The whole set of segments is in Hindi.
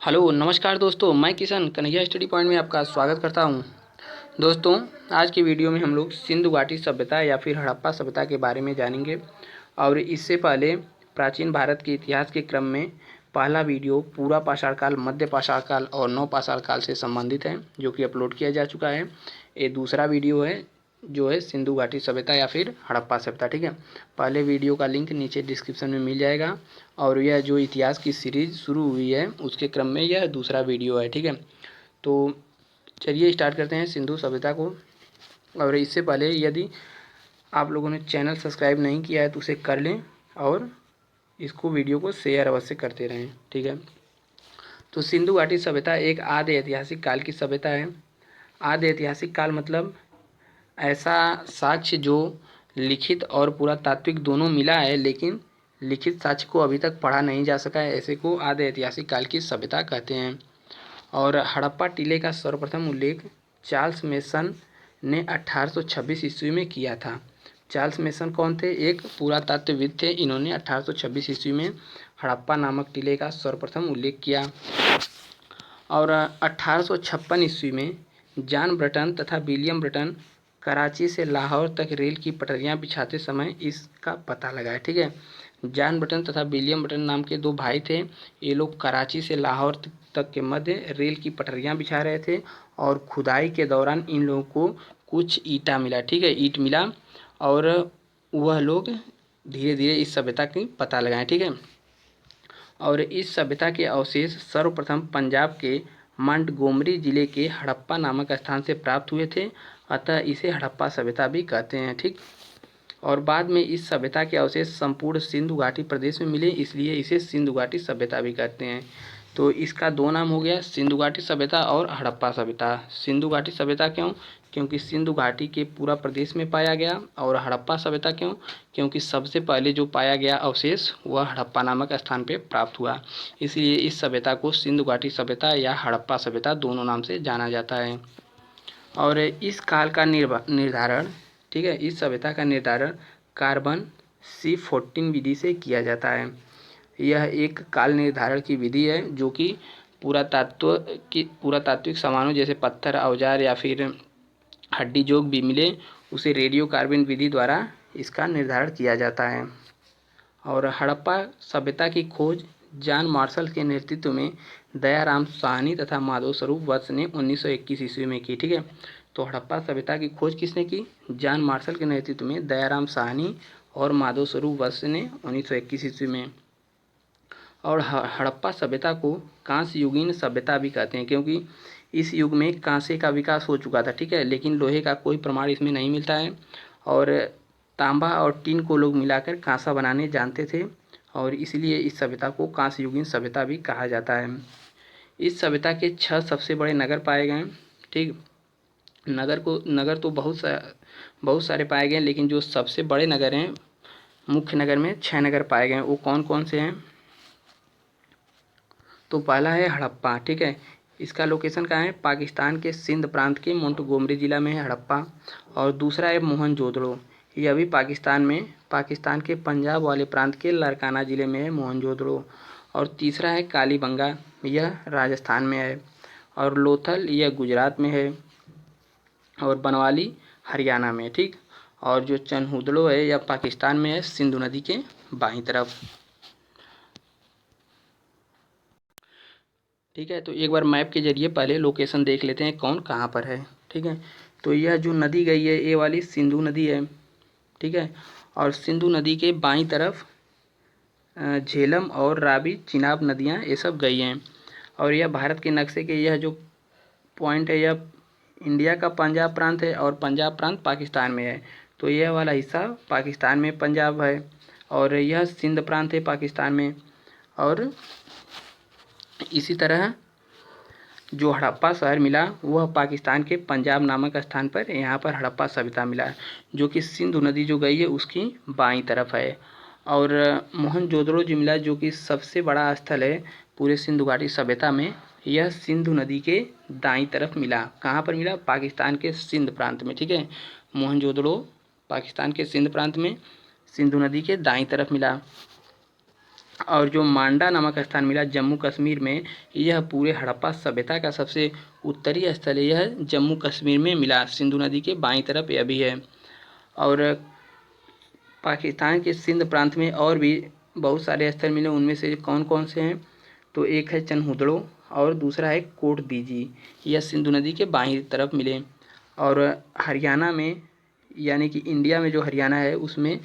हेलो नमस्कार दोस्तों, मैं किशन कन्हैया स्टडी पॉइंट में आपका स्वागत करता हूं। दोस्तों, आज की वीडियो में हम लोग सिंधु घाटी सभ्यता या फिर हड़प्पा सभ्यता के बारे में जानेंगे। और इससे पहले प्राचीन भारत के इतिहास के क्रम में पहला वीडियो पूरा पाषाण काल, मध्य पाषाण काल और नव पाषाण काल से संबंधित है, जो कि अपलोड किया जा चुका है। ये दूसरा वीडियो है जो है सिंधु घाटी सभ्यता या फिर हड़प्पा सभ्यता। ठीक है, पहले वीडियो का लिंक नीचे डिस्क्रिप्शन में मिल जाएगा। और यह जो इतिहास की सीरीज शुरू हुई है उसके क्रम में यह दूसरा वीडियो है। ठीक है, तो चलिए स्टार्ट करते हैं सिंधु सभ्यता को। और इससे पहले यदि आप लोगों ने चैनल सब्सक्राइब नहीं किया है तो उसे कर लें और इसको वीडियो को शेयर अवश्य करते रहें। ठीक है, तो सिंधु घाटी सभ्यता एक आदि ऐतिहासिक काल की सभ्यता है। आदि ऐतिहासिक काल मतलब ऐसा साक्ष्य जो लिखित और पुरातात्विक दोनों मिला है, लेकिन लिखित साक्ष्य को अभी तक पढ़ा नहीं जा सका है, ऐसे को आदि ऐतिहासिक काल की सभ्यता कहते हैं। और हड़प्पा टीले का सर्वप्रथम उल्लेख चार्ल्स मेसन ने 1826 ईस्वी में किया था। चार्ल्स मेसन कौन थे? एक पुरातत्वविद थे। इन्होंने 1826 ईस्वी में हड़प्पा नामक टीले का सर्वप्रथम उल्लेख किया। और 1856 ईस्वी में जॉन ब्रटन तथा विलियम ब्रटन कराची से लाहौर तक रेल की पटरियां बिछाते समय इसका पता लगाया। ठीक है, जॉन ब्रटन तथा विलियम ब्रटन नाम के दो भाई थे। ये लोग कराची से लाहौर तक के मध्य रेल की पटरियां बिछा रहे थे और खुदाई के दौरान इन लोगों को कुछ ईंटा मिला। ठीक है, ईंट मिला और वह लोग धीरे धीरे इस सभ्यता की पता लगाएं। ठीक है, और इस सभ्यता के अवशेष सर्वप्रथम पंजाब के मंटगोमरी जिले के हड़प्पा नामक स्थान से प्राप्त हुए थे, अतः इसे हड़प्पा सभ्यता भी कहते हैं। ठीक, और बाद में इस सभ्यता के अवशेष संपूर्ण सिंधु घाटी प्रदेश में मिले, इसलिए इसे सिंधु घाटी सभ्यता भी कहते हैं। तो इसका दो नाम हो गया, सिंधु घाटी सभ्यता और हड़प्पा सभ्यता। सिंधु घाटी सभ्यता क्यों? क्योंकि सिंधु घाटी के पूरा प्रदेश में पाया गया। और हड़प्पा सभ्यता क्यों? क्योंकि सबसे पहले जो पाया गया अवशेष वह हड़प्पा नामक स्थान पर प्राप्त हुआ, इसलिए इस सभ्यता को सिंधु घाटी सभ्यता या हड़प्पा सभ्यता दोनों नाम से जाना जाता है। और इस काल का निर्धारण, ठीक है, इस सभ्यता का निर्धारण कार्बन C14 विधि से किया जाता है। यह एक काल निर्धारण की विधि है जो कि पुरातात्विक सामानों जैसे पत्थर, औजार या फिर हड्डी जो भी मिले उसे रेडियो कार्बन विधि द्वारा इसका निर्धारण किया जाता है। और हड़प्पा सभ्यता की खोज जॉन मार्शल के नेतृत्व में दयाराम साहनी तथा माधव स्वरूप वत्स ने 1921 ईस्वी में की। ठीक है, तो हड़प्पा सभ्यता की खोज किसने की? जॉन मार्शल के नेतृत्व में दयाराम साहनी और माधव स्वरूप वत्स ने 1921 ईस्वी में। और हड़प्पा सभ्यता को कांस्य युगीन सभ्यता भी कहते हैं, क्योंकि इस युग में कांसे का विकास हो चुका था। ठीक है, लेकिन लोहे का कोई प्रमाण इसमें नहीं मिलता है। और तांबा और टीन को लोग मिलाकर कांसा बनाने जानते थे, और इसलिए इस सभ्यता को कांस्य युगीन सभ्यता भी कहा जाता है। इस सभ्यता के 6 सबसे बड़े नगर पाए गए। ठीक, नगर तो बहुत सारे पाए गए, लेकिन जो सबसे बड़े नगर हैं, मुख्य नगर में 6 नगर पाए गए। वो कौन कौन से हैं? तो पहला है हड़प्पा। ठीक है, इसका लोकेशन कहाँ है? पाकिस्तान के सिंध प्रांत के मोंटगोमरी जिला में है हड़प्पा। और दूसरा है मोहनजोदड़ो, यह भी पाकिस्तान के पंजाब वाले प्रांत के लारकाना जिले में है मोहनजोदड़ो। और तीसरा है कालीबंगा, यह राजस्थान में है। और लोथल यह गुजरात में है। और बनवाली हरियाणा में। ठीक, और जो चनहुदड़ो है यह पाकिस्तान में है, सिंधु नदी के बाईं तरफ। ठीक है, तो एक बार मैप के जरिए पहले लोकेशन देख लेते हैं कौन कहाँ पर है। ठीक है, तो यह जो नदी गई है ये वाली सिंधु नदी है। ठीक है, और सिंधु नदी के बाईं तरफ झेलम और रावी, चिनाब नदियाँ ये सब गई हैं। और यह भारत के नक्शे के यह जो पॉइंट है यह इंडिया का पंजाब प्रांत है, और पंजाब प्रांत पाकिस्तान में है। तो यह वाला हिस्सा पाकिस्तान में पंजाब है, और यह सिंध प्रांत है पाकिस्तान में। और इसी तरह जो हड़प्पा शहर मिला वह पाकिस्तान के पंजाब नामक स्थान पर, यहाँ पर हड़प्पा सभ्यता मिला, जो कि सिंधु नदी जो गई है उसकी बाईं तरफ है। और मोहनजोदड़ो जो मिला, जो कि सबसे बड़ा स्थल है पूरे सिंधु घाटी सभ्यता में, यह सिंधु नदी के दाईं तरफ मिला। कहाँ पर मिला? पाकिस्तान के सिंध प्रांत में। ठीक है, मोहनजोदड़ो पाकिस्तान के सिंध प्रांत में सिंधु नदी के दाईं तरफ मिला। और जो मांडा नामक स्थान मिला जम्मू कश्मीर में, यह पूरे हड़प्पा सभ्यता का सबसे उत्तरी स्थल है। यह जम्मू कश्मीर में मिला, सिंधु नदी के बाईं तरफ यह भी है। और पाकिस्तान के सिंध प्रांत में और भी बहुत सारे स्थल मिले, उनमें से कौन कौन से हैं, तो एक है चनहुदड़ो और दूसरा है कोट दीजी, यह सिंधु नदी के बाईं तरफ मिले। और हरियाणा में, यानी कि इंडिया में जो हरियाणा है उसमें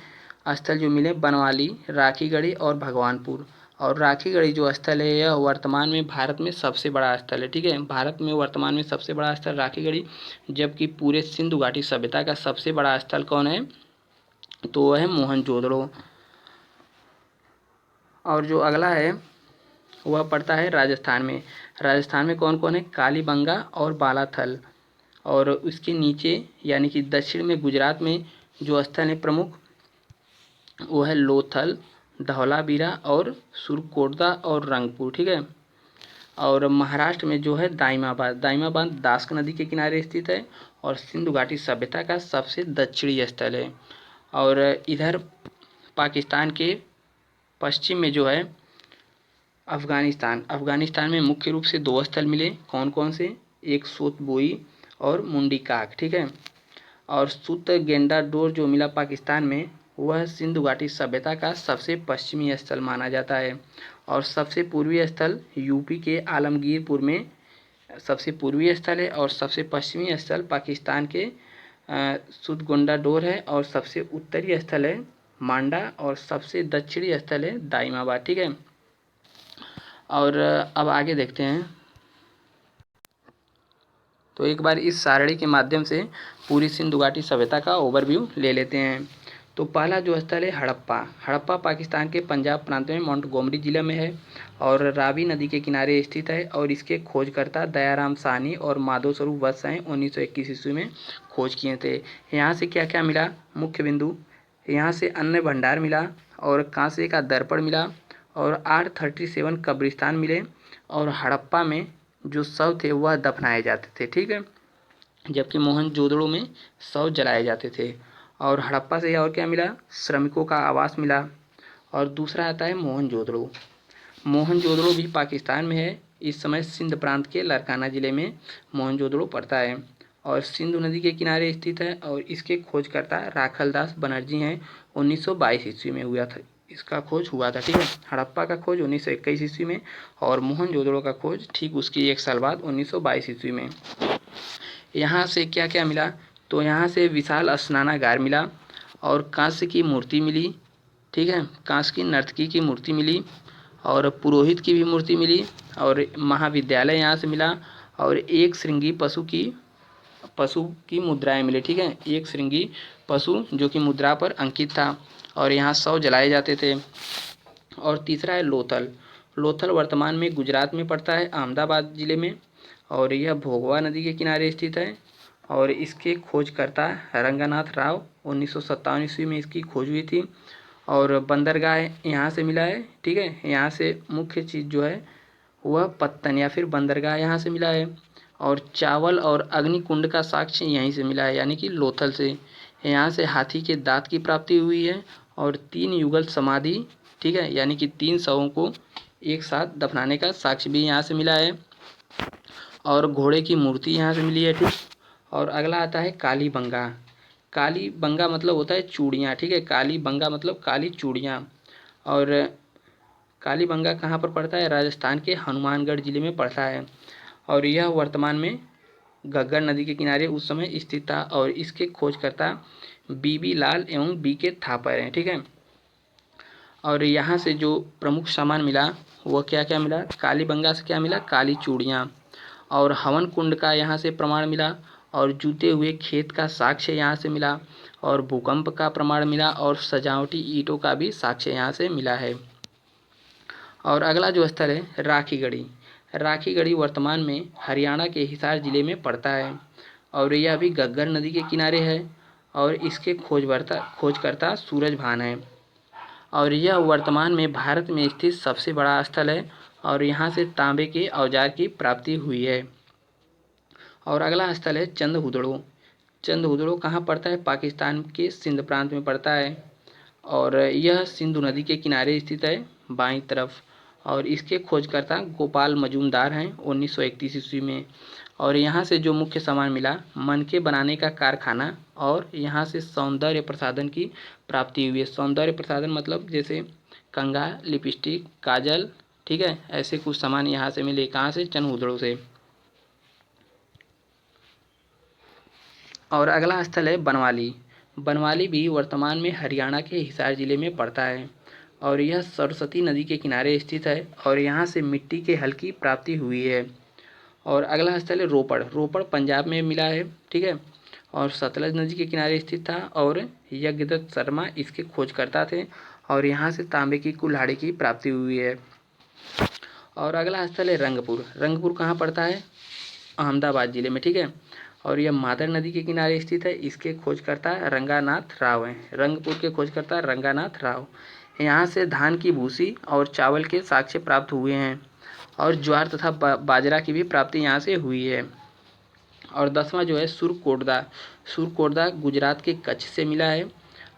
स्थल जो मिले बनवाली, राखीगढ़ी और भगवानपुर। और राखीगढ़ी जो स्थल है यह वर्तमान में भारत में सबसे बड़ा स्थल है। ठीक है, भारत में वर्तमान में सबसे बड़ा स्थल राखीगढ़ी, जबकि पूरे सिंधु घाटी सभ्यता का सबसे बड़ा स्थल कौन है, तो वह है मोहनजोदड़ो। और जो अगला है वह पड़ता है राजस्थान में। राजस्थान में कौन कौन है, कालीबंगा और बालाथल। और उसके नीचे यानी कि दक्षिण में गुजरात में जो स्थल है प्रमुख, वो है लोथल, धौलावीरा और सुरकोटदा और रंगपुर। ठीक है, और महाराष्ट्र में जो है दाइमाबाद। दाइमाबाद दास्क नदी के किनारे स्थित है और सिंधु घाटी सभ्यता का सबसे दक्षिणी स्थल है। और इधर पाकिस्तान के पश्चिम में जो है अफ़गानिस्तान। अफ़गानिस्तान में मुख्य रूप से दो स्थल मिले, कौन कौन से, एक सोतबोई और मुंडीकाक। ठीक है, और सुत गेंडा डोर जो मिला पाकिस्तान में, वह सिंधु घाटी सभ्यता का सबसे पश्चिमी स्थल माना जाता है। और सबसे पूर्वी स्थल यूपी के आलमगीरपुर में सबसे पूर्वी स्थल है। और सबसे पश्चिमी स्थल पाकिस्तान के सुतगोंडा डोर है। और सबसे उत्तरी स्थल है मांडा और सबसे दक्षिणी स्थल है दाइमाबाद। ठीक है, और अब आगे देखते हैं। तो एक बार इस सारणी के माध्यम से पूरी सिंधु घाटी सभ्यता का ओवरव्यू ले लेते हैं। तो पहला जो स्थल है हड़प्पा। हड़प्पा पाकिस्तान के पंजाब प्रांत में मोंटगोमरी जिले में है और रावी नदी के किनारे स्थित है। और इसके खोजकर्ता दयाराम साहनी और माधव स्वरूप वत्स हैं 1921 ईस्वी में खोज किए थे। यहाँ से क्या क्या मिला, मुख्य बिंदु, यहाँ से अन्न भंडार मिला और कांसे का दर्पण मिला और 837 कब्रिस्तान मिले। और हड़प्पा में जो शव थे वह दफनाए जाते थे। ठीक है, जबकि मोहनजोदड़ो में शव जलाए जाते थे। और हड़प्पा से और क्या मिला, श्रमिकों का आवास मिला। और दूसरा आता है मोहनजोदड़ो। मोहनजोदड़ो भी पाकिस्तान में है। इस समय सिंध प्रांत के लरकाना ज़िले में मोहनजोदड़ो पड़ता है और सिंधु नदी के किनारे स्थित है। और इसके खोजकर्ता राखलदास बनर्जी हैं, 1922 ईस्वी में हुआ था, इसका खोज हुआ था। ठीक है, हड़प्पा का खोज 1921 ईस्वी में और मोहनजोदड़ो का खोज ठीक उसकी एक साल बाद 1922 ईस्वी में। यहाँ से क्या क्या मिला, तो यहाँ से विशाल स्नानागार मिला और कांस्य की मूर्ति मिली। ठीक है, कांस्य की नर्तकी की मूर्ति मिली और पुरोहित की भी मूर्ति मिली। और महाविद्यालय यहाँ से मिला और एक श्रृंगी पशु की मुद्राएं मिली। ठीक है, एक श्रृंगी पशु जो कि मुद्रा पर अंकित था और यहाँ शव जलाए जाते थे। और तीसरा है लोथल। लोथल वर्तमान में गुजरात में पड़ता है, अहमदाबाद जिले में, और यह भोगवा नदी के किनारे स्थित है। और इसके खोजकर्ता रंगनाथ राव, 1957 ईस्वी में इसकी खोज हुई थी। और बंदरगाह यहाँ से मिला है। ठीक है, यहाँ से मुख्य चीज़ जो है वह पत्तन या फिर बंदरगाह यहाँ से मिला है। और चावल और अग्निकुंड का साक्ष्य यहीं से मिला है, यानी कि लोथल से। यहाँ से हाथी के दांत की प्राप्ति हुई है और 3 युगल समाधि, ठीक है, यानी कि 3 शवों को एक साथ दफनाने का साक्ष्य भी यहाँ से मिला है। और घोड़े की मूर्ति यहाँ से मिली है। ठीक, और अगला आता है कालीबंगा। कालीबंगा मतलब होता है चूड़ियाँ। ठीक है, कालीबंगा मतलब काली चूड़ियाँ। और कालीबंगा कहाँ पर पड़ता है, राजस्थान के हनुमानगढ़ जिले में पड़ता है। और यह वर्तमान में घग्गर नदी के किनारे उस समय स्थित था। और इसके खोजकर्ता बीबी लाल एवं बी के थापर हैं। ठीक है, और यहाँ से जो प्रमुख सामान मिला वो क्या क्या मिला, कालीबंगा से क्या मिला, काली चूड़ियाँ। और हवन कुंड का यहाँ से प्रमाण मिला और जूते हुए खेत का साक्ष्य यहाँ से मिला। और भूकंप का प्रमाण मिला और सजावटी ईंटों का भी साक्ष्य यहाँ से मिला है। और अगला जो स्थल है राखीगढ़ी। राखीगढ़ी वर्तमान में हरियाणा के हिसार जिले में पड़ता है और यह भी घग्गर नदी के किनारे है। और इसके खोजकर्ता सूरज भान है। और यह वर्तमान में भारत में स्थित सबसे बड़ा स्थल है और यहाँ से तांबे के औजार की प्राप्ति हुई है। और अगला स्थल है चंदहुदड़ो। चंदहुदड़ो कहाँ पड़ता है, पाकिस्तान के सिंध प्रांत में पड़ता है और यह सिंधु नदी के किनारे स्थित है, बाईं तरफ। और इसके खोजकर्ता गोपाल मजूमदार हैं 1931 ईस्वी में। और यहाँ से जो मुख्य सामान मिला, मनके बनाने का कारखाना, और यहाँ से सौंदर्य प्रसाधन की प्राप्ति हुई है। सौंदर्य प्रसाधन मतलब जैसे कंघा, लिपस्टिक, काजल, ठीक है, ऐसे कुछ सामान यहाँ से मिले। कहाँ से? चनहुदड़ों से। और अगला स्थल है बनवाली। बनवाली भी वर्तमान में हरियाणा के हिसार जिले में पड़ता है और यह सरस्वती नदी के किनारे स्थित है और यहाँ से मिट्टी के हल की प्राप्ति हुई है। और अगला स्थल है रोपड़। रोपड़ पंजाब में मिला है, ठीक है, और सतलज नदी के किनारे स्थित था और यज्ञदत्त शर्मा इसके खोजकर्ता थे और यहाँ से तांबे की कुल्हाड़ी की प्राप्ति हुई है। और अगला स्थल है रंगपुर। रंगपुर कहाँ पड़ता है? अहमदाबाद जिले में, ठीक है, और यह मादर नदी के किनारे स्थित है। इसके खोजकर्ता रंगानाथ राव हैं। रंगपुर के खोजकर्ता रंगानाथ राव। यहाँ से धान की भूसी और चावल के साक्ष्य प्राप्त हुए हैं और ज्वार तथा बाजरा की भी प्राप्ति यहाँ से हुई है। और 10वां जो है सुरकोटदा। सुरकोटदा गुजरात के कच्छ से मिला है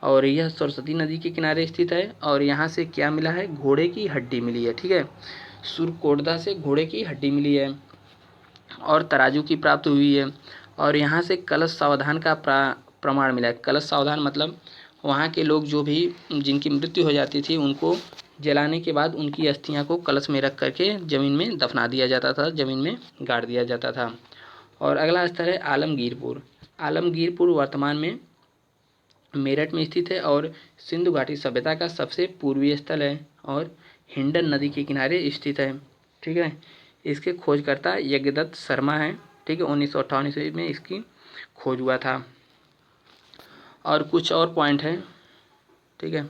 और यह सरस्वती नदी के किनारे स्थित है और यहाँ से क्या मिला है? घोड़े की हड्डी मिली है, ठीक है। सुरकोटदा से घोड़े की हड्डी मिली है और तराजू की प्राप्त हुई है। और यहाँ से कलश सावधान का प्रमाण मिला है। कलश सावधान मतलब वहाँ के लोग जो भी जिनकी मृत्यु हो जाती थी उनको जलाने के बाद उनकी अस्थियाँ को कलश में रख करके ज़मीन में दफना दिया जाता था, ज़मीन में गाड़ दिया जाता था। और अगला स्थल है आलमगीरपुर। आलमगीरपुर वर्तमान में मेरठ में स्थित है और सिंधु घाटी सभ्यता का सबसे पूर्वी स्थल है और हिंडन नदी के किनारे स्थित है, ठीक है। इसके खोजकर्ता यज्ञदत्त शर्मा हैं, ठीक है। 1958 ईस्वी में इसकी खोज हुआ था। और कुछ और पॉइंट है, ठीक है।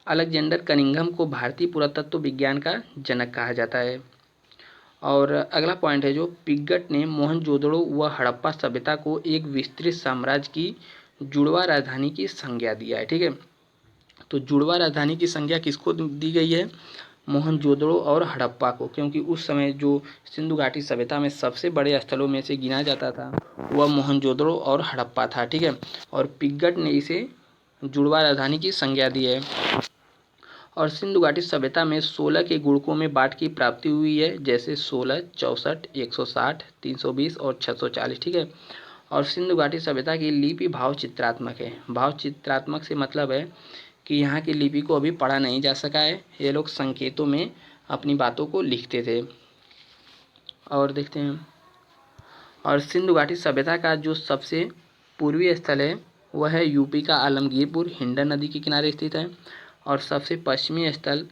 अलेक्जेंडर कनिंघम को भारतीय पुरातत्व विज्ञान का जनक कहा जाता है। और अगला पॉइंट है जो पिग्गट ने मोहनजोदड़ो व हड़प्पा सभ्यता को एक विस्तृत साम्राज्य की जुड़वा राजधानी की संज्ञा दिया है, ठीक है। तो जुड़वा राजधानी की संज्ञा किसको दी गई है? मोहनजोदड़ो और हड़प्पा को, क्योंकि उस समय जो सिंधु घाटी सभ्यता में सबसे बड़े स्थलों में से गिना जाता था वह मोहनजोदड़ो और हड़प्पा था, ठीक है। और पिग्गट ने इसे जुड़वा राजधानी की संज्ञा दी है। और सिंधु घाटी सभ्यता में 16 के गुणकों में बाँट की प्राप्ति हुई है, जैसे 16, 64, 160, 320 और 640, ठीक है। और सिंधु घाटी सभ्यता की लिपि भाव चित्रात्मक है। भाव चित्रात्मक से मतलब है कि यहाँ की लिपि को अभी पढ़ा नहीं जा सका है, ये लोग संकेतों में अपनी बातों को लिखते थे। और देखते हैं, और सिंधु घाटी सभ्यता का जो सबसे पूर्वी स्थल है वह है यूपी का आलमगीरपुर, हिंडन नदी के किनारे स्थित है। और सबसे पश्चिमी स्थल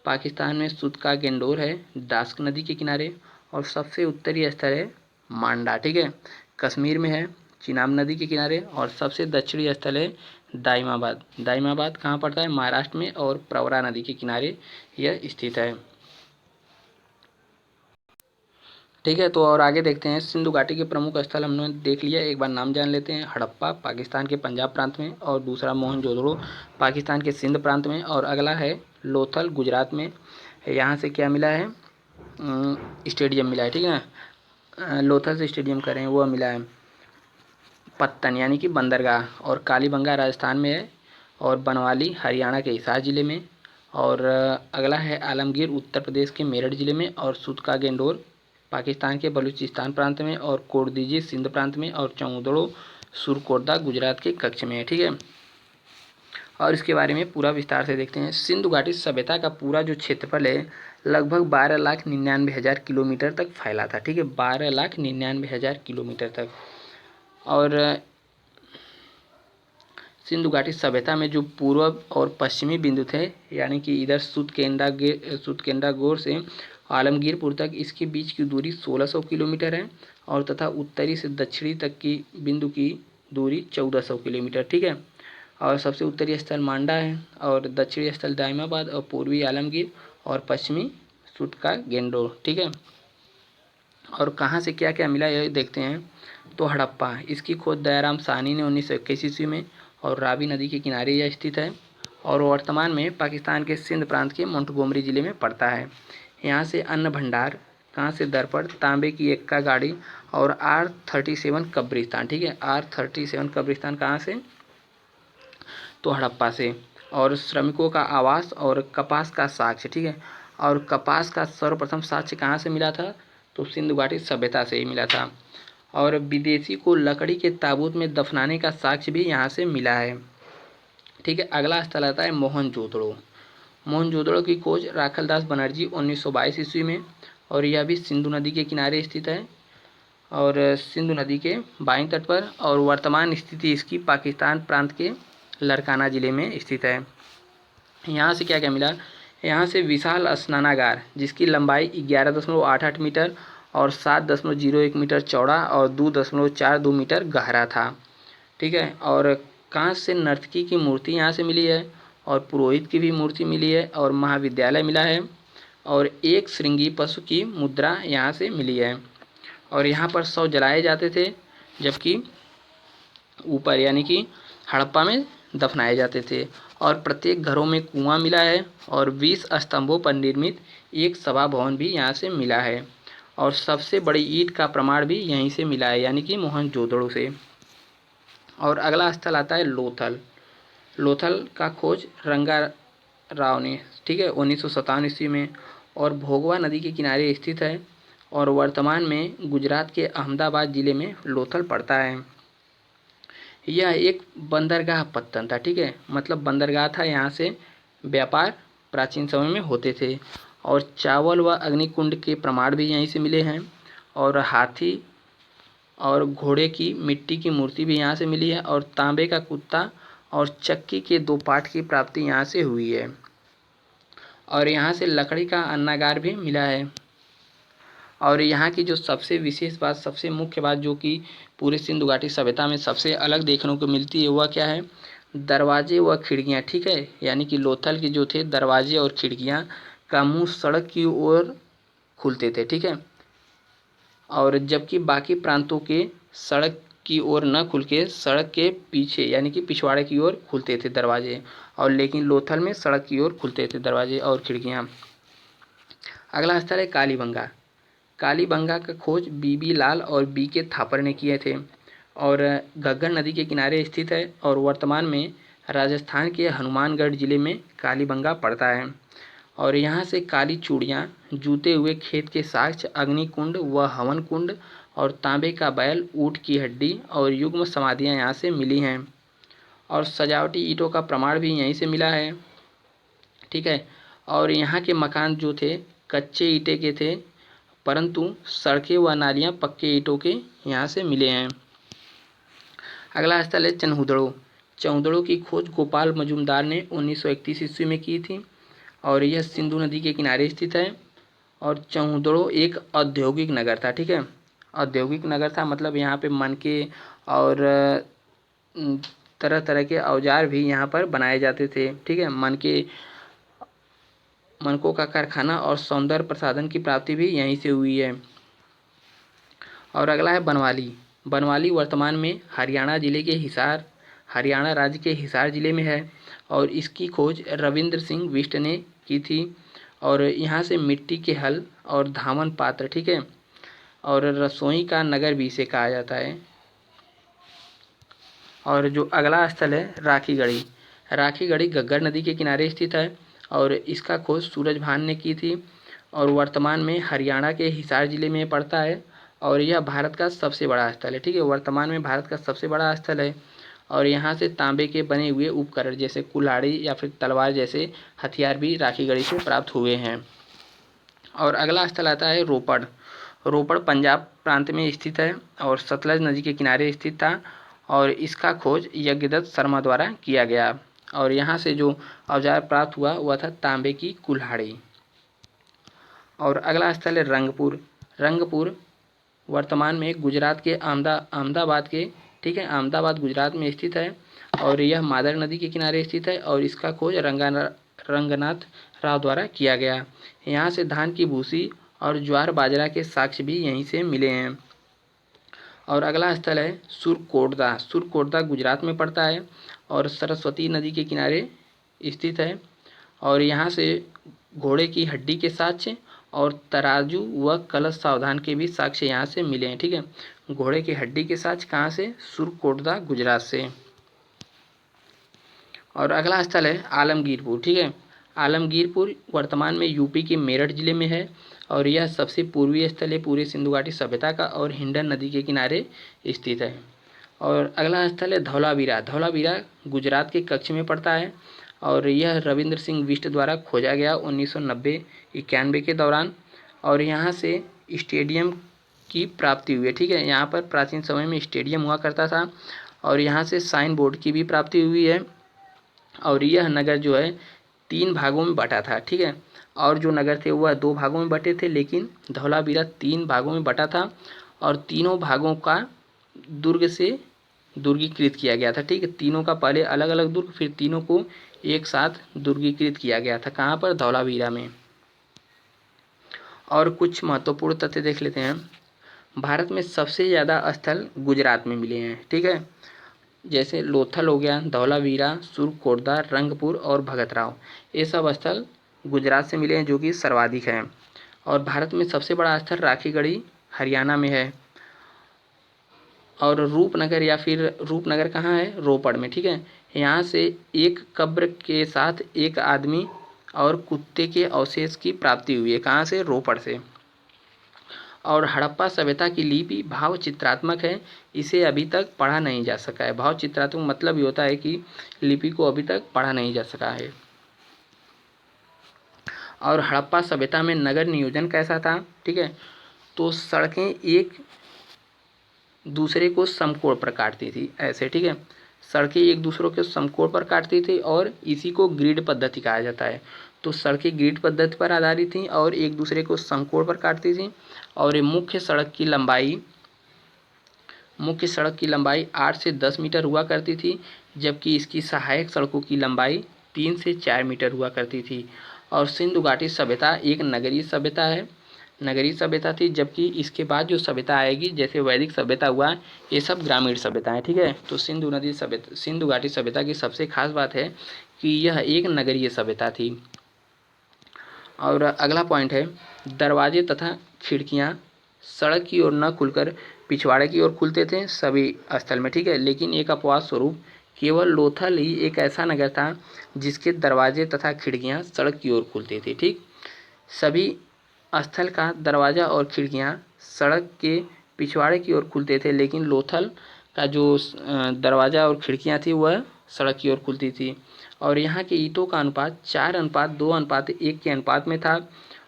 पाकिस्तान में सुत का गेंडोर है, दास्क नदी के किनारे। और सबसे उत्तरी स्थल है मांडा, ठीक है, कश्मीर में है, चिनाब नदी के किनारे। और सबसे दक्षिणी स्थल है दाइमाबाद। दाइमाबाद कहाँ पड़ता है? महाराष्ट्र में और प्रवरा नदी के किनारे यह स्थित है, ठीक है। तो और आगे देखते हैं, सिंधु घाटी के प्रमुख स्थल हमने देख लिया, एक बार नाम जान लेते हैं। हड़प्पा पाकिस्तान के पंजाब प्रांत में, और दूसरा मोहनजोदड़ो पाकिस्तान के सिंध प्रांत में, और अगला है लोथल गुजरात में। यहाँ से क्या मिला है? स्टेडियम मिला है, ठीक है। लोथल से स्टेडियम करें वह मिला है। पत्तन यानी कि बंदरगाह और कालीबंगा राजस्थान में है, और बनवाली हरियाणा के हिसार जिले में। और अगला है आलमगीर उत्तर प्रदेश के मेरठ जिले में, और सुत का गेंडोर पाकिस्तान के बलूचिस्तान प्रांत में, और कोटदीजी सिंध प्रांत में, और चौदड़ो सुरकोटदा गुजरात के कच्छ में है, ठीक है। और इसके बारे में पूरा विस्तार से देखते हैं। सिंधु घाटी सभ्यता का पूरा जो क्षेत्रफल है लगभग 12,99,000 किलोमीटर तक फैला था, ठीक है, 12,99,000 किलोमीटर तक। और सिंधु घाटी सभ्यता में जो पूर्व और पश्चिमी बिंदु थे, यानी कि इधर सुतकेंद्रागोर से आलमगीरपुर तक इसके बीच की दूरी 1600 किलोमीटर है, और तथा उत्तरी से दक्षिणी तक की बिंदु की दूरी 1400 किलोमीटर, ठीक है। और सबसे उत्तरी स्थल मांडा है, और दक्षिणी स्थल दाइमाबाद, और पूर्वी आलमगीर, और पश्चिमी सुत का गेंडोर, ठीक है। और कहाँ से क्या क्या मिला ये देखते हैं। तो हड़प्पा, इसकी खोज दयाराम साहनी ने 1921 ईस्वी में, और रावी नदी के किनारे यह स्थित है, और वर्तमान में पाकिस्तान के सिंध प्रांत के मोंटगोमरी जिले में पड़ता है। यहाँ से अन्न भंडार, कहाँ से? दरपड़, तांबे की एक्का गाड़ी, और R37 कब्रिस्तान, ठीक है। R37 कब्रिस्तान कहाँ से? तो हड़प्पा से। और श्रमिकों का आवास और कपास का साक्ष्य, ठीक है। और कपास का सर्वप्रथम साक्ष्य कहाँ से मिला था, तो सिंधु घाटी सभ्यता से ही मिला था। और विदेशी को लकड़ी के ताबूत में दफनाने का साक्ष्य भी यहाँ से मिला है, ठीक है। अगला स्थल आता है मोहनजोदड़ो। मोहनजोदड़ो की खोज राखलदास बनर्जी 1922 ईस्वी में, और यह भी सिंधु नदी के किनारे स्थित है, और सिंधु नदी के बाईं तट पर, और वर्तमान स्थिति इसकी पाकिस्तान प्रांत के लड़काना ज़िले में स्थित है। यहाँ से क्या क्या मिला, यहाँ से विशाल स्नानागार जिसकी लंबाई 11.88 मीटर और 7.01 मीटर चौड़ा और 2.42 मीटर गहरा था, ठीक है। और कांस्य से नर्तकी की मूर्ति यहाँ से मिली है, और पुरोहित की भी मूर्ति मिली है, और महाविद्यालय मिला है, और एक श्रृंगी पशु की मुद्रा यहाँ से मिली है। और यहाँ पर शव जलाए जाते थे, जबकि ऊपर यानी कि हड़प्पा में दफनाए जाते थे। और प्रत्येक घरों में कुआं मिला है, और 20 स्तंभों पर निर्मित एक सभा भवन भी यहाँ से मिला है। और सबसे बड़ी ईंट का प्रमाण भी यहीं से मिला है, यानी कि मोहनजोदड़ो से। और अगला स्थल आता है लोथल। लोथल का खोज रंगा राव ने, ठीक है, 1957 ईस्वी में, और भोगवा नदी के किनारे स्थित है, और वर्तमान में गुजरात के अहमदाबाद ज़िले में लोथल पड़ता है। यह एक बंदरगाह पत्तन था, ठीक है, मतलब बंदरगाह था, यहाँ से व्यापार प्राचीन समय में होते थे। और चावल व अग्निकुंड के प्रमाण भी यहीं से मिले हैं, और हाथी और घोड़े की मिट्टी की मूर्ति भी यहाँ से मिली है, और तांबे का कुत्ता और चक्की के 2 पाठ की प्राप्ति यहाँ से हुई है। और यहाँ से लकड़ी का अन्नागार भी मिला है। और यहाँ की जो सबसे विशेष बात, सबसे मुख्य बात जो कि पूरे सिंधु घाटी सभ्यता में सबसे अलग देखने को मिलती है, वह क्या है, दरवाजे व खिड़कियाँ, ठीक है। यानी कि लोथल के जो थे दरवाजे और खिड़कियाँ का मुंह सड़क की ओर खुलते थे, ठीक है। और जबकि बाकी प्रांतों के सड़क की ओर न खुल के सड़क के पीछे यानी कि पिछवाड़े की ओर खुलते थे दरवाजे, और लेकिन लोथल में सड़क की ओर खुलते थे दरवाजे और खिड़कियाँ। अगला स्थल है कालीबंगा। कालीबंगा का खोज बीबी लाल और बी के थापर ने किए थे, और घग्गर नदी के किनारे स्थित है, और वर्तमान में राजस्थान के हनुमानगढ़ जिले में कालीबंगा पड़ता है। और यहाँ से काली चूड़ियाँ, जूते हुए खेत के साक्ष्य, अग्निकुंड व हवन कुंड, और तांबे का बैल, ऊँट की हड्डी और युग्म समाधियाँ यहाँ से मिली हैं। और सजावटी ईंटों का प्रमाण भी यहीं से मिला है, ठीक है। और यहाँ के मकान जो थे कच्चे ईंटे के थे, परंतु सड़कें व नालियाँ पक्के ईंटों के यहाँ से मिले हैं। अगला स्थल है चन्हुदड़ो। चन्हुदड़ो की खोज गोपाल मजूमदार ने 1931 ईस्वी में की थी, और यह सिंधु नदी के किनारे स्थित है। और चन्हुदड़ो एक औद्योगिक नगर था, ठीक है। औद्योगिक नगर था मतलब यहाँ पे मनके और तरह तरह के औजार भी यहाँ पर बनाए जाते थे, ठीक है। मनकों का कारखाना और सौंदर्य प्रसाधन की प्राप्ति भी यहीं से हुई है। और अगला है बनवाली। बनवाली वर्तमान में हरियाणा जिले के हिसार, हरियाणा राज्य के हिसार जिले में है, और इसकी खोज रविंद्र सिंह बिष्ट ने की थी। और यहाँ से मिट्टी के हल और धामन पात्र, ठीक है, और रसोई का नगर भी इसे कहा जाता है। और जो अगला स्थल है राखीगढ़ी। राखीगढ़ी घग्गर नदी के किनारे स्थित है, और इसका खोज सूरजभान ने की थी, और वर्तमान में हरियाणा के हिसार जिले में पड़ता है, और यह भारत का सबसे बड़ा स्थल है, ठीक है, वर्तमान में भारत का सबसे बड़ा स्थल है। और यहाँ से तांबे के बने हुए उपकरण जैसे कुल्हाड़ी या फिर तलवार जैसे हथियार भी राखीगढ़ी से प्राप्त हुए हैं। और अगला स्थल आता है रोपड़। रोपड़ पंजाब प्रांत में स्थित है, और सतलज नदी के किनारे स्थित था, और इसका खोज यज्ञदत्त शर्मा द्वारा किया गया। और यहाँ से जो औजार प्राप्त हुआ वह था तांबे की कुल्हाड़ी। और अगला स्थल है रंगपुर। रंगपुर वर्तमान में गुजरात के अहमदाबाद के, ठीक है, अहमदाबाद गुजरात में स्थित है, और यह मादर नदी के किनारे स्थित है, और इसका खोज रंगनाथ राव द्वारा किया गया। यहाँ से धान की भूसी और ज्वार बाजरा के साक्ष्य भी यहीं से मिले हैं। और अगला स्थल है सुरकोटदा। सुरकोटदा गुजरात में पड़ता है, और सरस्वती नदी के किनारे स्थित है, और यहाँ से घोड़े की हड्डी के साक्ष्य और तराजू व कलश सावधान के भी साक्ष्य यहाँ से मिले हैं, ठीक है। घोड़े की हड्डी के साक्ष्य कहाँ से, सुरकोटदा गुजरात से। और अगला स्थल है आलमगीरपुर। ठीक है, आलमगीरपुर वर्तमान में यूपी के मेरठ जिले में है और यह सबसे पूर्वी स्थल है पूरे सिंधु घाटी सभ्यता का और हिंडन नदी के किनारे स्थित है। और अगला स्थल है धौलावीरा। धौलावीरा गुजरात के कच्छ में पड़ता है और यह रविंद्र सिंह बिष्ट द्वारा खोजा गया 1990-91 के दौरान। और यहाँ से स्टेडियम की प्राप्ति हुई है। ठीक है, यहाँ पर प्राचीन समय में स्टेडियम हुआ करता था और यहाँ से साइन बोर्ड की भी प्राप्ति हुई है। और यह नगर जो है 3 भागों में बटा था। ठीक है, और जो नगर थे वह 2 भागों में बटे थे, लेकिन धौलावीरा 3 भागों में बटा था और तीनों भागों का दुर्ग से दुर्गीकृत किया गया था। ठीक है, तीनों का पहले अलग अलग दुर्ग, फिर तीनों को एक साथ दुर्गीकृत किया गया था। कहाँ पर? धौलावीरा में। और कुछ महत्वपूर्ण तथ्य देख लेते हैं। भारत में सबसे ज़्यादा स्थल गुजरात में मिले हैं। ठीक है, जैसे लोथल हो गया, धौलावीरा, सुरकोटदा, रंगपुर और भगतराव, ये सब स्थल गुजरात से मिले हैं जो कि सर्वाधिक हैं। और भारत में सबसे बड़ा स्थल राखीगढ़ी हरियाणा में है। और रूपनगर या फिर रूपनगर कहाँ है? रोपड़ में। ठीक है, यहाँ से एक कब्र के साथ एक आदमी और कुत्ते के अवशेष की प्राप्ति हुई है। कहाँ से? रोपड़ से। और हड़प्पा सभ्यता की लिपि भाव चित्रात्मक है, इसे अभी तक पढ़ा नहीं जा सका है। भाव चित्रात्मक मतलब ये होता है कि लिपि को अभी तक पढ़ा नहीं जा सका है। और हड़प्पा सभ्यता में नगर नियोजन कैसा था? ठीक है, तो सड़कें एक दूसरे को समकोण पर काटती थी ऐसे। ठीक है, सड़कें एक दूसरे के समकोण पर काटती थी और इसी को ग्रिड पद्धति कहा जाता है। तो सड़कें ग्रिड पद्धति पर आधारित थीं और एक दूसरे को समकोण पर काटती थीं। और ये मुख्य सड़क की लंबाई 8 से 10 मीटर हुआ करती थी, जबकि इसकी सहायक सड़कों की लंबाई 3 से 4 मीटर हुआ करती थी। और सिंधु घाटी सभ्यता एक नगरीय सभ्यता है, नगरीय सभ्यता थी, जबकि इसके बाद जो सभ्यता आएगी जैसे वैदिक सभ्यता हुआ, ये सब ग्रामीण सभ्यता है। ठीक है, तो सिंधु घाटी सभ्यता की सबसे खास बात है कि यह एक नगरीय सभ्यता थी। और अगला पॉइंट है दरवाजे तथा खिड़कियाँ सड़क की ओर न खुलकर पिछवाड़े की ओर खुलते थे सभी स्थल में। ठीक है, लेकिन एक अपवाद स्वरूप केवल लोथल ही एक ऐसा नगर था जिसके दरवाजे तथा खिड़कियाँ सड़क की ओर खुलते थे। ठीक, सभी स्थल का दरवाज़ा और खिड़कियाँ सड़क के पिछवाड़े की ओर खुलते थे, लेकिन लोथल का जो दरवाज़ा और खिड़कियाँ थी वह सड़क की ओर खुलती थी। और यहाँ के ईंटों का अनुपात 4:2:1 के अनुपात में था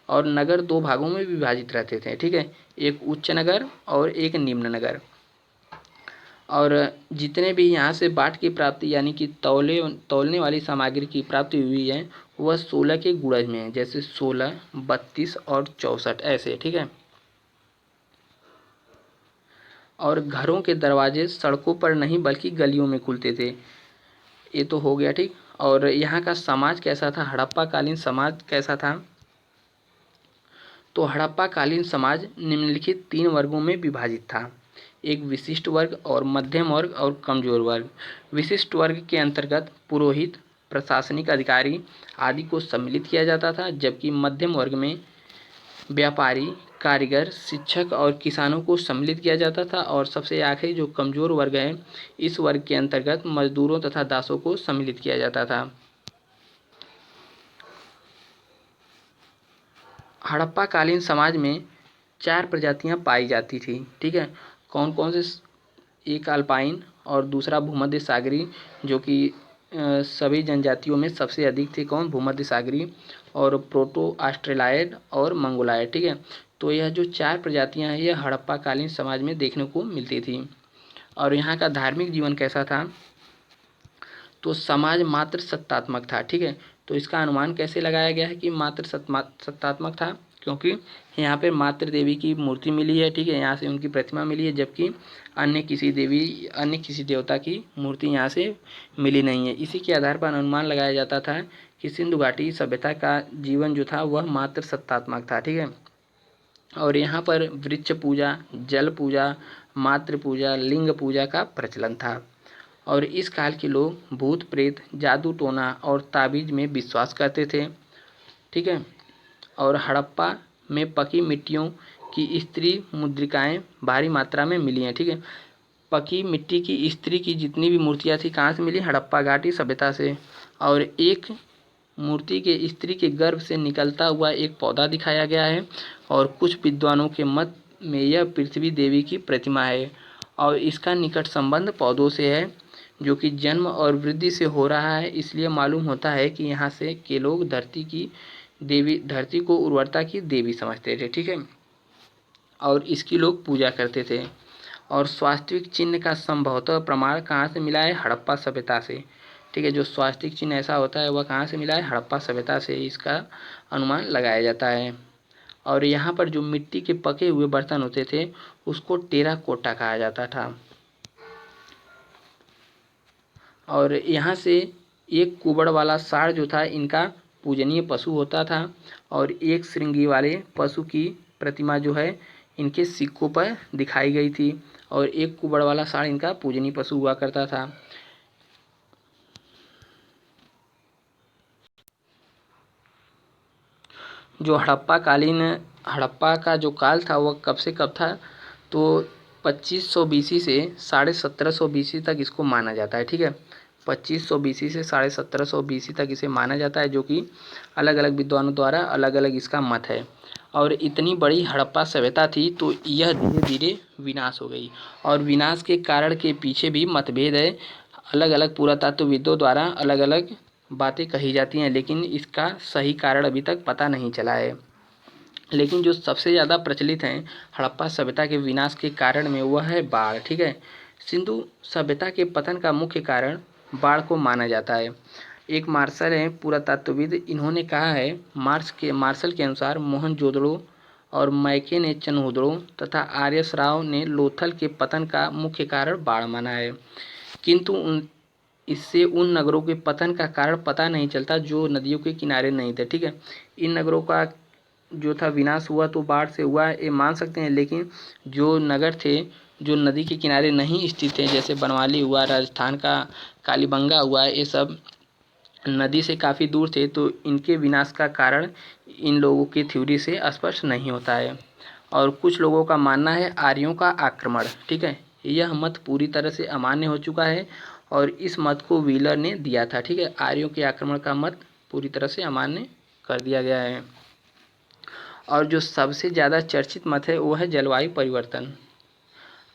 और नगर 2 भागों में विभाजित रहते थे। ठीक है, एक उच्च नगर और एक निम्न नगर। और जितने भी यहाँ से बाट की प्राप्ति यानी कि तौलने वाली सामग्री की प्राप्ति हुई है वह 16 के गुणज में है, जैसे 16, 32 और 64 ऐसे। ठीक है, और घरों के दरवाजे सड़कों पर नहीं बल्कि गलियों में खुलते थे। ये तो हो गया। ठीक, और यहाँ का समाज कैसा था? हड़प्पा कालीन समाज कैसा था? तो हड़प्पा कालीन समाज निम्नलिखित 3 वर्गों में विभाजित था, एक विशिष्ट वर्ग और मध्यम वर्ग और कमजोर वर्ग। विशिष्ट वर्ग के अंतर्गत पुरोहित, प्रशासनिक अधिकारी आदि को सम्मिलित किया जाता था, जबकि मध्यम वर्ग में व्यापारी, कारीगर, शिक्षक और किसानों को सम्मिलित किया जाता था। और सबसे आखिरी जो कमजोर वर्ग है, इस वर्ग के अंतर्गत मजदूरों तथा दासों को सम्मिलित किया जाता था। हड़प्पा कालीन समाज में 4 प्रजातियां पाई जाती थी। ठीक है, कौन कौन से? एक अल्पाइन और दूसरा भूमध्य सागरी, जो कि सभी जनजातियों में सबसे अधिक थे। कौन? भूमध्य सागरी, और प्रोटो ऑस्ट्रेलाइड और मंगोलाइड। ठीक है, तो यह जो 4 प्रजातियां हैं यह हड़प्पा कालीन समाज में देखने को मिलती थी। और यहाँ का धार्मिक जीवन कैसा था? तो समाज मात्र सत्तात्मक था। ठीक है, तो इसका अनुमान कैसे लगाया गया है कि मात्र सत्तात्मक था? क्योंकि यहाँ पे मात्र देवी की मूर्ति मिली है। ठीक है, यहाँ से उनकी प्रतिमा मिली है, जबकि अन्य किसी देवता की मूर्ति यहाँ से मिली नहीं है। इसी के आधार पर अनुमान लगाया जाता था कि सिंधु घाटी सभ्यता का जीवन जो था वह मात्र सत्तात्मक था। ठीक है, और यहाँ पर वृक्ष पूजा, जल पूजा, मातृ पूजा, लिंग पूजा का प्रचलन था। और इस काल के लोग भूत प्रेत, जादू टोना और ताबीज में विश्वास करते थे। ठीक है, और हड़प्पा में पकी मिट्टियों की स्त्री मुद्रिकाएं भारी मात्रा में मिली हैं। ठीक है, पकी मिट्टी की स्त्री की जितनी भी मूर्तियाँ थी कहाँ से मिली, हड़प्पा घाटी सभ्यता से। और एक मूर्ति के स्त्री के गर्भ से निकलता हुआ एक पौधा दिखाया गया है और कुछ विद्वानों के मत में यह पृथ्वी देवी की प्रतिमा है और इसका निकट संबंध पौधों से है जो कि जन्म और वृद्धि से हो रहा है, इसलिए मालूम होता है कि यहाँ से के लोग धरती को उर्वरता की देवी समझते थे, ठीक है, और इसकी लोग पूजा करते थे। और स्वास्तिक चिन्ह का संभवतः प्रमाण कहाँ से मिला है, हड़प्पा सभ्यता से, ठीक है। जो स्वास्तिक चिन्ह ऐसा होता है वह कहाँ से मिला है, हड़प्पा सभ्यता से इसका अनुमान लगाया जाता है। और यहाँ पर जो मिट्टी के पके हुए बर्तन होते थे उसको टेराकोटा कहा जाता था। और यहाँ से एक कुबड़ वाला सांड जो था इनका पूजनीय पशु होता था और एक श्रृंगी वाले पशु की प्रतिमा जो है इनके सिक्कों पर दिखाई गई थी और एक कुबड़ वाला सांड इनका पूजनीय पशु हुआ करता था। जो हड़प्पा का जो काल था वह कब से कब था, तो 2500 बीसी से 1750 बीसी तक इसको माना जाता है, ठीक है। 2500 बीसी से 1750 बीसी तक इसे माना जाता है, जो कि अलग अलग विद्वानों द्वारा अलग अलग इसका मत है। और इतनी बड़ी हड़प्पा सभ्यता थी तो यह धीरे धीरे विनाश हो गई और विनाश के कारण के पीछे भी मतभेद है। अलग अलग पुरातत्वविदों द्वारा अलग अलग बातें कही जाती हैं, लेकिन इसका सही कारण अभी तक पता नहीं चला है। लेकिन जो सबसे ज़्यादा प्रचलित हैं हड़प्पा सभ्यता के विनाश के कारण में वह है बाढ़, ठीक है। सिंधु सभ्यता के पतन का मुख्य कारण बाढ़ को माना जाता है। एक मार्शल हैं पुरातत्वविद, इन्होंने कहा है मार्शल के अनुसार मोहनजोदड़ो और मैके ने चनहुदड़ो तथा आर एस राव ने लोथल के पतन का मुख्य कारण बाढ़ माना है, किंतु इससे उन नगरों के पतन का कारण पता नहीं चलता जो नदियों के किनारे नहीं थे, ठीक है। इन नगरों का जो था विनाश हुआ तो बाढ़ से हुआ ये मान सकते हैं, लेकिन जो नगर थे जो नदी के किनारे नहीं स्थित थे, जैसे बनवाली हुआ, राजस्थान का कालीबंगा हुआ, ये सब नदी से काफ़ी दूर थे, तो इनके विनाश का कारण इन लोगों की थ्योरी से स्पष्ट नहीं होता है। और कुछ लोगों का मानना है आर्यों का आक्रमण, ठीक है। यह मत पूरी तरह से अमान्य हो चुका है और इस मत को व्हीलर ने दिया था, ठीक है। आर्यों के आक्रमण का मत पूरी तरह से अमान्य कर दिया गया है। और जो सबसे ज़्यादा चर्चित मत है वो है जलवायु परिवर्तन।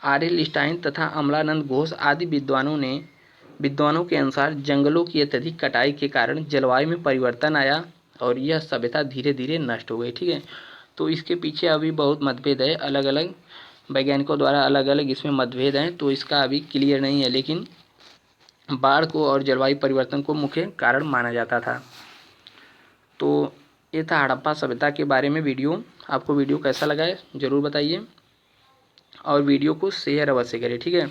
आर.एल. स्टाइन तथा अमलानंद घोष आदि विद्वानों के अनुसार जंगलों की अत्यधिक कटाई के कारण जलवायु में परिवर्तन आया और यह सभ्यता धीरे धीरे नष्ट हो गई, ठीक है। तो इसके पीछे अभी बहुत मतभेद है, अलग अलग वैज्ञानिकों द्वारा अलग अलग इसमें मतभेद हैं, तो इसका अभी क्लियर नहीं है, लेकिन बाढ़ को और जलवायु परिवर्तन को मुख्य कारण माना जाता था। तो ये था हड़प्पा सभ्यता के बारे में वीडियो। आपको वीडियो कैसा लगा है ज़रूर बताइए और वीडियो को शेयर अवश्य करें, ठीक है।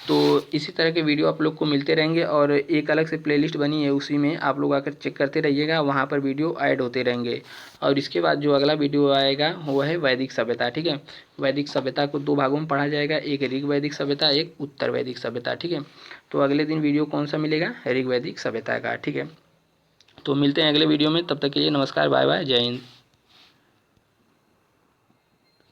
तो इसी तरह के वीडियो आप लोग को मिलते रहेंगे और एक अलग से प्लेलिस्ट बनी है, उसी में आप लोग आकर चेक करते रहिएगा, वहाँ पर वीडियो ऐड होते रहेंगे। और इसके बाद जो अगला वीडियो आएगा वो है वैदिक सभ्यता, ठीक है। वैदिक सभ्यता को 2 भागों में पढ़ा जाएगा, एक ऋग वैदिक सभ्यता, एक उत्तर वैदिक सभ्यता, ठीक है। तो अगले दिन वीडियो कौन सा मिलेगा, ऋग वैदिक सभ्यता का, ठीक है। तो मिलते हैं अगले वीडियो में, तब तक के लिए नमस्कार, बाय बाय, जय हिंद।